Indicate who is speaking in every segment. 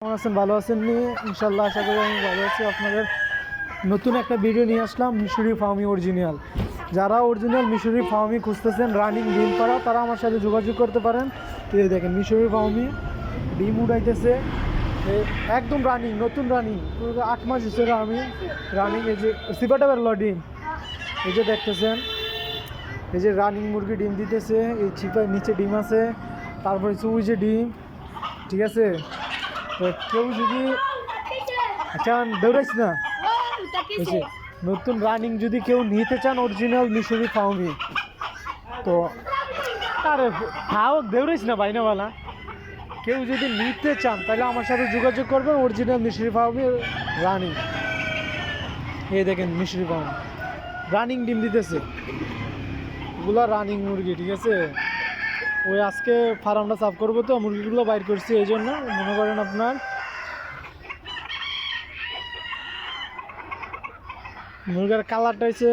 Speaker 1: কেমন আছেন? ভালো আছেন নি? ইনশাল্লাহ আশা করি আমি ভালো আছি। আপনাদের নতুন একটা ভিডিও নিয়ে আসলাম মিশরি ফার্মি অরিজিনাল। যারা অরিজিনাল মিশরি ফার্মি খুঁজতেছেন রানিং ডিম পাড়া, তারা আমার সাথে যোগাযোগ করতে পারেন। এই দেখেন মিশরি ফার্মি ডিম উঠাইতেছে একদম রানিং, নতুন রানিং, 8 মাস হিসেবে আমি রানিং। এই যে সিপাটা বেরোলো ডিম, এই যে দেখতেছেন, এই যে রানিং মুরগি ডিম দিতেছে। এই চিপার নিচে ডিম আছে, তারপরে ওই যে ডিম, ঠিক আছে। তো কেউ যদি চান, দৌড়াইস না, নতুন রানিং যদি কেউ নিতে চান অরিজিনাল মিশরি ফার্মি, তো আরে হাও দৌড়াইস না ভাই, না বলা, কেউ যদি নিতে চান তাহলে আমার সাথে যোগাযোগ করবেন। অরিজিনাল মিশরি ফার্মি রানিং, এই দেখেন মিশরি ফার্মি রানিং ডিম দিতেছে, এগুলো রানিং মুরগি, ঠিক আছে। ওই আজকে ফার্মটা সাফ করবো, তো মুরগিগুলো বাইর করছি, এই জন্য মনে করেন আপনার মুরগির কালারটা হচ্ছে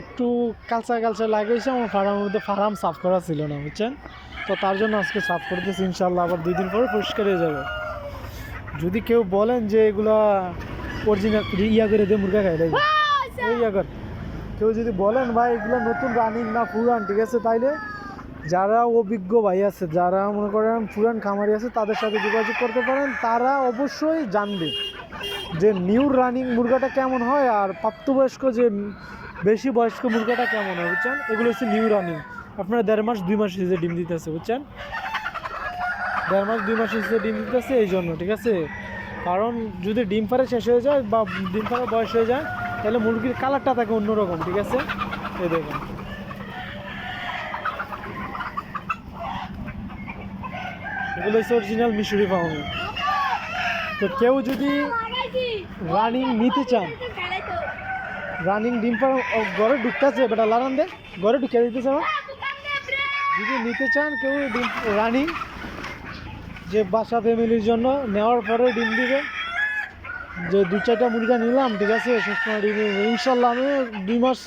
Speaker 1: একটু কালচা কালচা লাগিয়েছে। আমার ফার্মের মধ্যে ফার্ম সাফ করা ছিল না, বুঝছেন, তো তার জন্য আজকে সাফ করতেছি। ইনশাল্লাহ আবার 2 দিন পরে পরিষ্কার হয়ে যাবে। যদি কেউ বলেন যে এগুলা অরিজিনাল ইয়া করে দিয়ে মুরগা খাই দেবে, ওই ইয়া কর, কেউ যদি বলেন ভাই এগুলো নতুন রানিং না পুরান, ঠিক আছে, তাইলে যারা অভিজ্ঞ ভাই আছে, যারা মনে করেন পুরান খামারি আছে, তাদের সাথে যোগাযোগ করতে পারেন। তারা অবশ্যই জানবে যে নিউ রানিং মুরগাটা কেমন হয় আর প্রাপ্তবয়স্ক যে বেশি বয়স্ক মুরগাটা কেমন হয়, বুঝছেন। এগুলো হচ্ছে নিউ রানিং, আপনারা 1.5 মাস 2 মাস হিসেবে ডিম দিতেছে, বুঝছেন, 1.5 মাস 2 মাস হিসেবে ডিম দিতেছে এই জন্য, ঠিক আছে। কারণ যদি ডিম পাড়ে শেষ হয়ে যায় বা ডিম পাড়ার বয়স হয়ে যায়, তাহলে মুরগির কালারটা থাকে অন্যরকম, ঠিক আছে। এই দেখেন, এগুলো হচ্ছে অরিজিনাল মিশরি ফার্মি। তো কেউ যদি রানিং নিতে চান, রানিং ডিম পাড়া ঘরে ঢুকতেছে, বেটা লারান দে, ঘরে ঢুকে দিতেছে আমার। যদি নিতে চান কেউ ডিম রানিং, যে বাসা ফ্যামিলির জন্য নেওয়ার পরে ডিম দিবে, যে 2-4টা মুরগা নিলাম, ঠিক আছে, সবসময় ডিম ইনশাল্লাহ আমি 2 মাস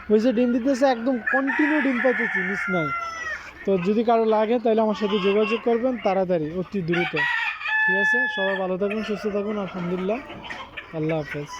Speaker 1: হয়েছে ডিম দিতেছে, একদম কন্টিনিউ ডিম পাইতেছি, মিস নাই। তো যদি কারো লাগে তাহলে আমার সাথে যোগাযোগ করবেন তাড়াতাড়ি, অতি দ্রুত, ঠিক আছে। সবাই ভালো থাকুন, সুস্থ থাকুন, আলহামদুলিল্লাহ, আল্লাহ হাফেজ।